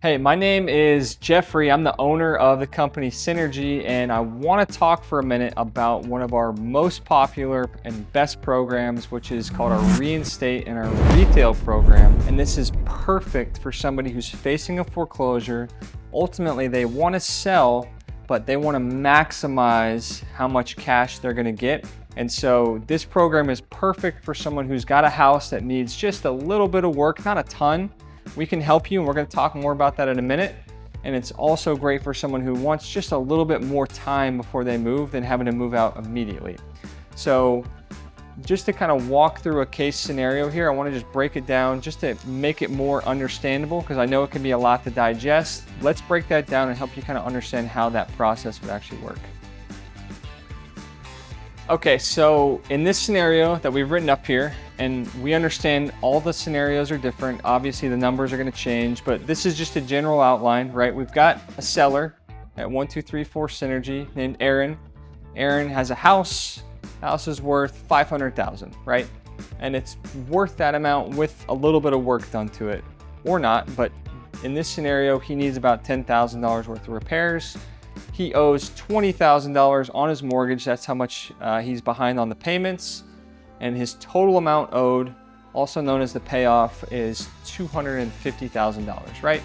Hey, my name is Jeffrey. I'm the owner of the company Synergy, and I want to talk for a minute about one of our most popular and best programs, which is called our Reinstate and our retail program. And this is perfect for somebody who's facing a foreclosure. Ultimately, they want to sell, but they want to maximize how much cash they're going to get. And so this program is perfect for someone who's got a house that needs just a little bit of work, not a ton. We can help you, and we're going to talk more about that in a minute. And it's also great for someone who wants just a little bit more time before they move than having to move out immediately. So just to kind of walk through a case scenario here, I want to just break it down just to make it more understandable, because I know it can be a lot to digest. Let's break that down and help you kind of understand how that process would actually work. Okay, so in this scenario that we've written up here, and we understand all the scenarios are different. Obviously the numbers are going to change, but this is just a general outline, right? We've got a seller at 1234 Synergy named Aaron. Aaron has a house. House is worth $500,000, right? And it's worth that amount with a little bit of work done to it, or not. But in this scenario, he needs about $10,000 worth of repairs. He owes $20,000 on his mortgage. That's how much he's behind on the payments. And his total amount owed, also known as the payoff, is $250,000, right?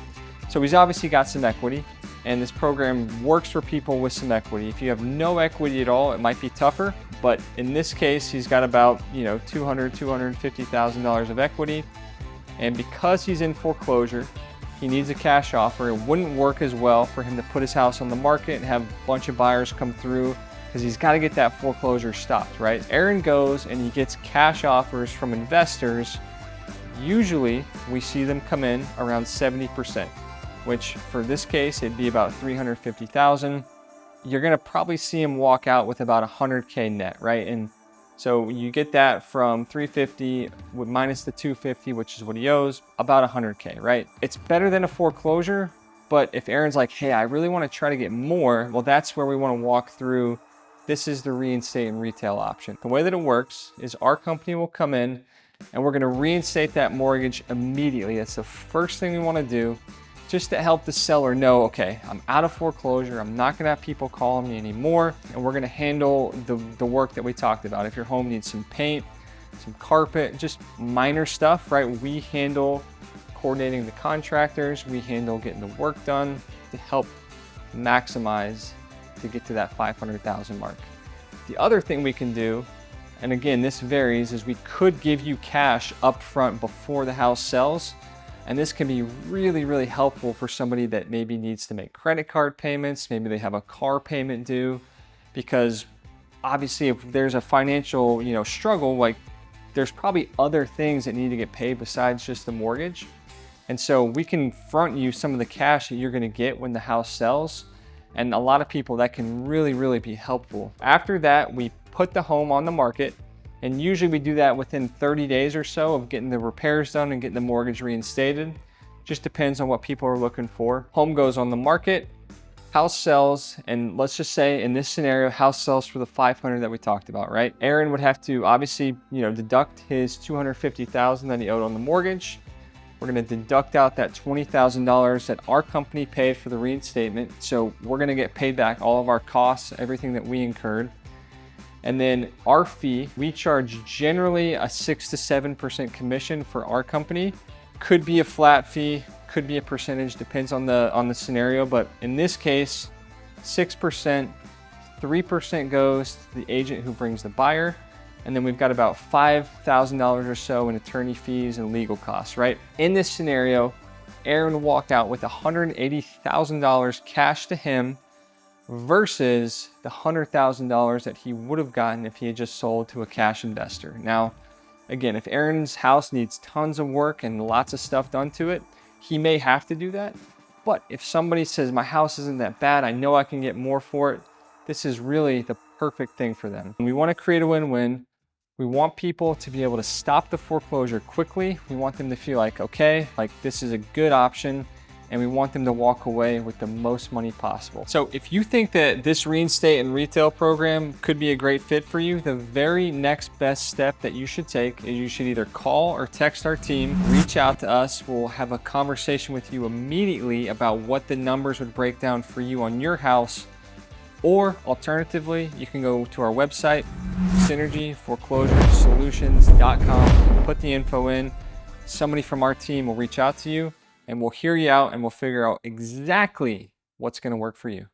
So he's obviously got some equity, and this program works for people with some equity. If you have no equity at all, it might be tougher, but in this case, he's got about, $250,000 of equity. And because he's in foreclosure, he needs a cash offer. It wouldn't work as well for him to put his house on the market and have a bunch of buyers come through, because he's got to get that foreclosure stopped, right? Aaron goes and he gets cash offers from investors. Usually we see them come in around 70%, which for this case, it'd be about $350,000. You're going to probably see him walk out with about $100K net, right? And so you get that from 350 minus the 250, which is what he owes, about $100K, right? It's better than a foreclosure, but if Aaron's like, hey, I really want to try to get more, well, that's where we want to walk through. This is the reinstate and retail option. The way that it works is our company will come in and we're going to reinstate that mortgage immediately. That's the first thing we want to do, just to help the seller know, okay, I'm out of foreclosure. I'm not going to have people calling me anymore. And we're going to handle the work that we talked about. If your home needs some paint, some carpet, just minor stuff, right? We handle coordinating the contractors. We handle getting the work done to help maximize to get to that 500,000 mark. The other thing we can do, and again, this varies, is we could give you cash up front before the house sells. And this can be really, really helpful for somebody that maybe needs to make credit card payments. Maybe they have a car payment due, because obviously if there's a financial, struggle, like there's probably other things that need to get paid besides just the mortgage. And so we can front you some of the cash that you're going to get when the house sells. And a lot of people, that can really, really be helpful. After that, we put the home on the market. And usually we do that within 30 days or so of getting the repairs done and getting the mortgage reinstated. Just depends on what people are looking for. Home goes on the market, house sells, and let's just say in this scenario, house sells for the 500 that we talked about, right? Aaron would have to obviously, deduct his $250,000 that he owed on the mortgage. We're going to deduct out that $20,000 that our company paid for the reinstatement. So we're going to get paid back all of our costs, everything that we incurred. And then our fee, we charge generally a 6 to 7% commission for our company. Could be a flat fee, could be a percentage, depends on the scenario. But in this case, 6%, 3% goes to the agent who brings the buyer. And then we've got about $5,000 or so in attorney fees and legal costs, right? In this scenario, Aaron walked out with $180,000 cash to him versus the $100,000 that he would have gotten if he had just sold to a cash investor. Now, again, if Aaron's house needs tons of work and lots of stuff done to it, he may have to do that. But if somebody says, my house isn't that bad, I know I can get more for it, this is really the perfect thing for them. And we want to create a win-win. We want people to be able to stop the foreclosure quickly. We want them to feel like, okay, like this is a good option. and we want them to walk away with the most money possible. So if you think that this reinstate and retail program could be a great fit for you, the very next best step that you should take is you should either call or text our team, reach out to us. We'll have a conversation with you immediately about what the numbers would break down for you on your house. Or alternatively, you can go to our website, synergyforeclosuresolutions.com, put the info in. Somebody from our team will reach out to you and we'll hear you out and we'll figure out exactly what's going to work for you.